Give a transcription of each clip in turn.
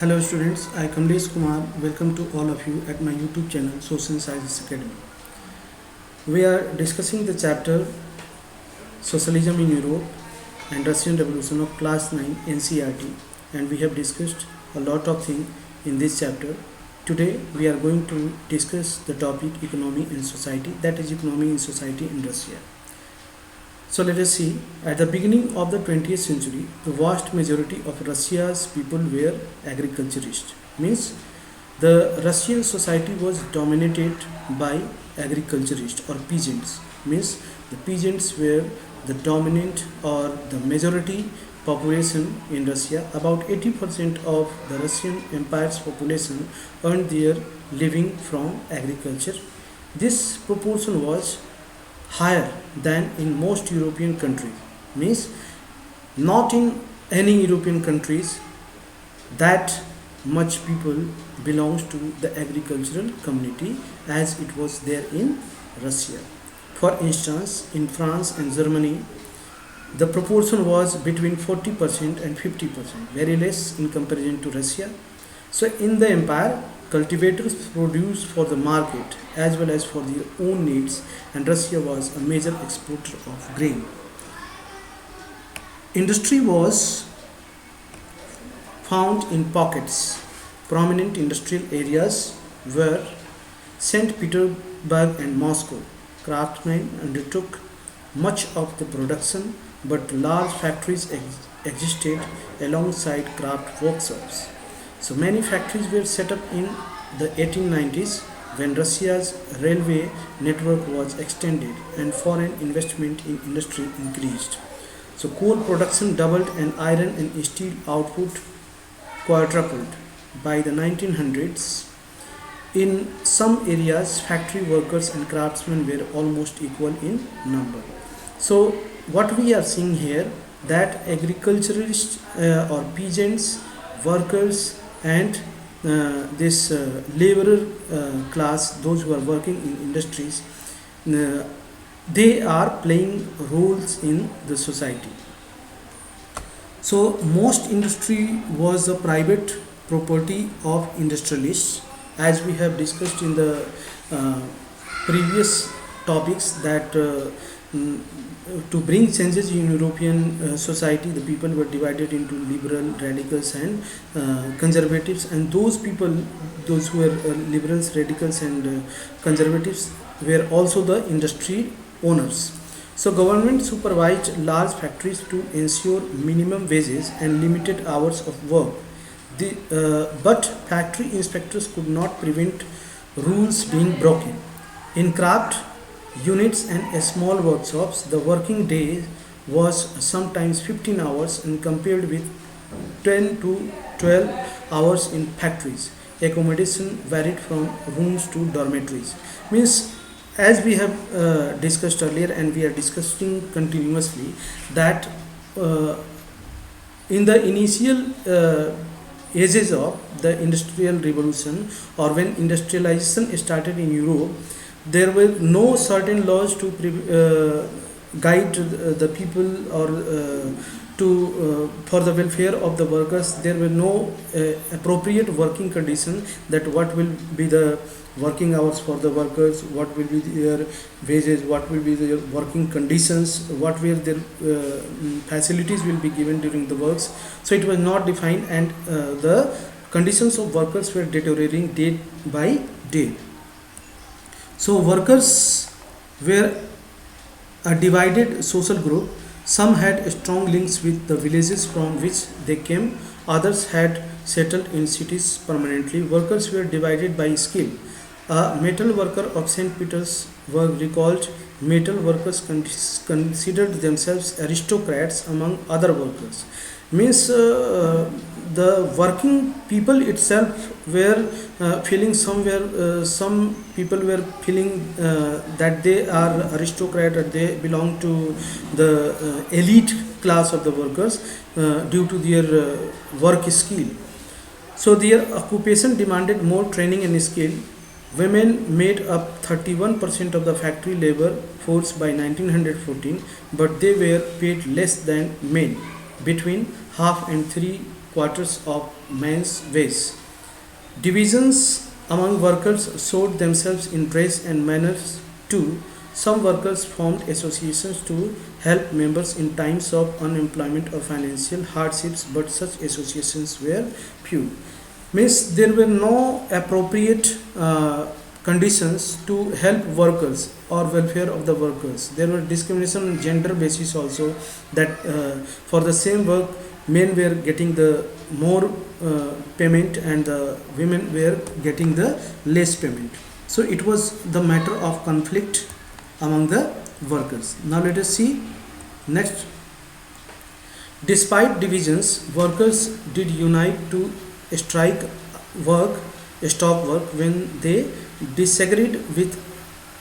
Hello students, I Kamlesh Kumar. Welcome to all of you at my YouTube channel Social Sciences Academy. We are discussing the chapter Socialism in Europe and Russian Revolution of Class 9 NCERT, and we have discussed a lot of things in this chapter. Today we are going to discuss the topic economy and society, that is economy and society in Russia. So let us see, at the beginning of the 20th century, the vast majority of Russia's people were agriculturists. Means the Russian society was dominated by agriculturists or peasants. Means the peasants were the dominant or the majority population in Russia. About 80% of the Russian Empire's population earned their living from agriculture. This proportion was higher than in most European countries. Means not in any European countries that much people belongs to the agricultural community as it was there in Russia. For instance, in France and Germany, the proportion was between 40% and 50%, very less in comparison to Russia. So in the empire, cultivators produced for the market as well as for their own needs, and Russia was a major exporter of grain. Industry was found in pockets. Prominent industrial areas were St. Petersburg and Moscow. Craftsmen undertook much of the production, but large factories existed alongside craft workshops. So many factories were set up in the 1890s when Russia's railway network was extended and foreign investment in industry increased. So coal production doubled and iron and steel output quadrupled. By the 1900s, in some areas, factory workers and craftsmen were almost equal in number. So what we are seeing here, that agriculturists or peasants, workers and this laborer class, those who are working in industries, uh, they are playing roles in the society. So most industry was a private property of industrialists, as we have discussed in the uh, previous topics that mm, to bring changes in European society, the people were divided into liberal, radicals, and conservatives. And those people, those who were liberals, radicals, and conservatives, were also the industry owners. So government supervised large factories to ensure minimum wages and limited hours of work. But factory inspectors could not prevent rules being broken. In craft units and small workshops, the working day was sometimes 15 hours and compared with 10 to 12 hours in factories. Accommodation varied from rooms to dormitories. Means, as we have discussed earlier and we are discussing continuously, that uh, in the initial ages of the industrial revolution, or when industrialization started in Europe, there were no certain laws to guide the people or for the welfare of the workers. There were no appropriate working conditions, that what will be the working hours for the workers, what will be their wages, what will be their working conditions, what were their facilities will be given during the works. So it was not defined, and the conditions of workers were deteriorating day by day. So workers were a divided social group. Some had strong links with the villages from which they came, others had settled in cities permanently. Workers were divided by skill. A metal worker of St. Petersburg recalled metal workers considered themselves aristocrats among other workers. Means the working people itself were feeling somewhere, some people were feeling that they are aristocrat or they belong to the elite class of the workers due to their work skill. So their occupation demanded more training and skill. Women made up 31% of the factory labor force by 1914, but they were paid less than men, between half and 3 quarters of men's waist. Divisions among workers showed themselves in dress and manners too. Some workers formed associations to help members in times of unemployment or financial hardships, but such associations were few. Means there were no appropriate conditions to help workers or welfare of the workers. There were discrimination on gender basis also, that for the same work men were getting the more payment and the women were getting the less payment. So it was the matter of conflict among the workers. Now let us see next. Despite divisions, workers did unite to strike work, stop work when they disagreed with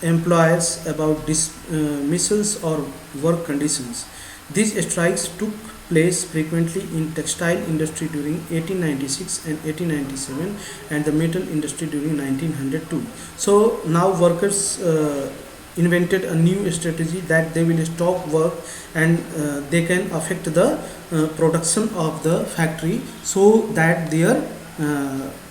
employers about dismissals or work conditions. These strikes took place frequently in textile industry during 1896 and 1897 and the metal industry during 1902. So now workers invented a new strategy that they will stop work and they can affect the production of the factory so that their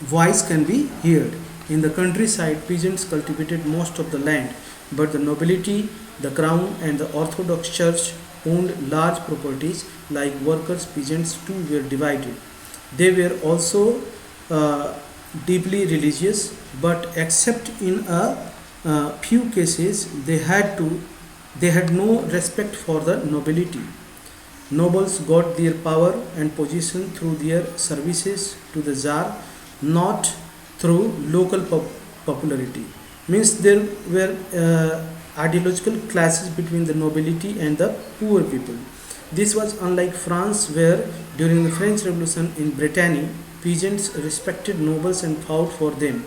voice can be heard. In the countryside, peasants cultivated most of the land, but the nobility, the crown and the Orthodox Church owned large properties. Like workers, peasants too were divided. They were also deeply religious, but except in a few cases they had no respect for the nobility. Nobles got their power and position through their services to the Tsar, not through local popularity. Means there were ideological clashes between the nobility and the poor people. This was unlike France, where during the French Revolution in Brittany, peasants respected nobles and fought for them.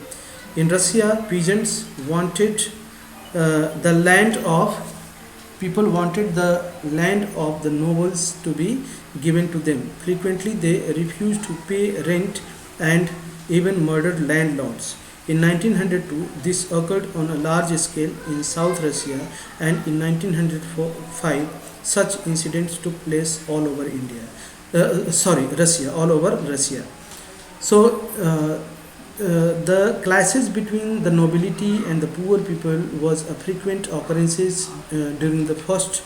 In Russia, peasants wanted the land of people wanted the land of the nobles to be given to them. Frequently, they refused to pay rent and even murdered landlords. In 1902, this occurred on a large scale in South Russia, and in 1905, such incidents took place all over Russia, all over Russia. So, the clashes between the nobility and the poor people was a frequent occurrences during the first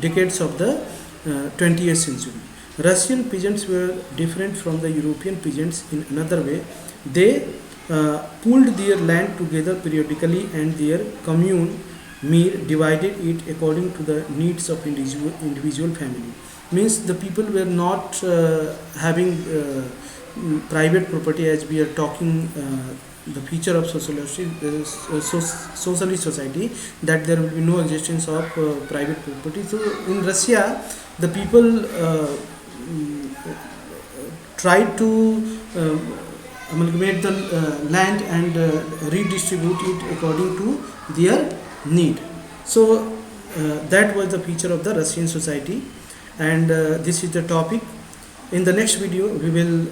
decades of the 20th century. Russian peasants were different from the European peasants in another way. They pooled their land together periodically, and their commune mir divided it according to the needs of individual family. Means the people were not having private property, as we are talking the feature of socialist society, that there will be no existence of private property. So in Russia, the people tried to amalgamate the land and redistribute it according to their need. So that was the feature of the Russian society, and this is the topic. In the next video, we will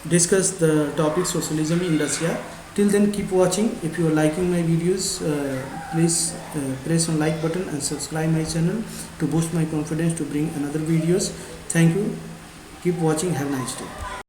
discuss the topic socialism in Russia. Till then, keep watching. If you are liking my videos, please press on like button and subscribe my channel to boost my confidence to bring another videos. Thank you. Keep watching. Have a nice day.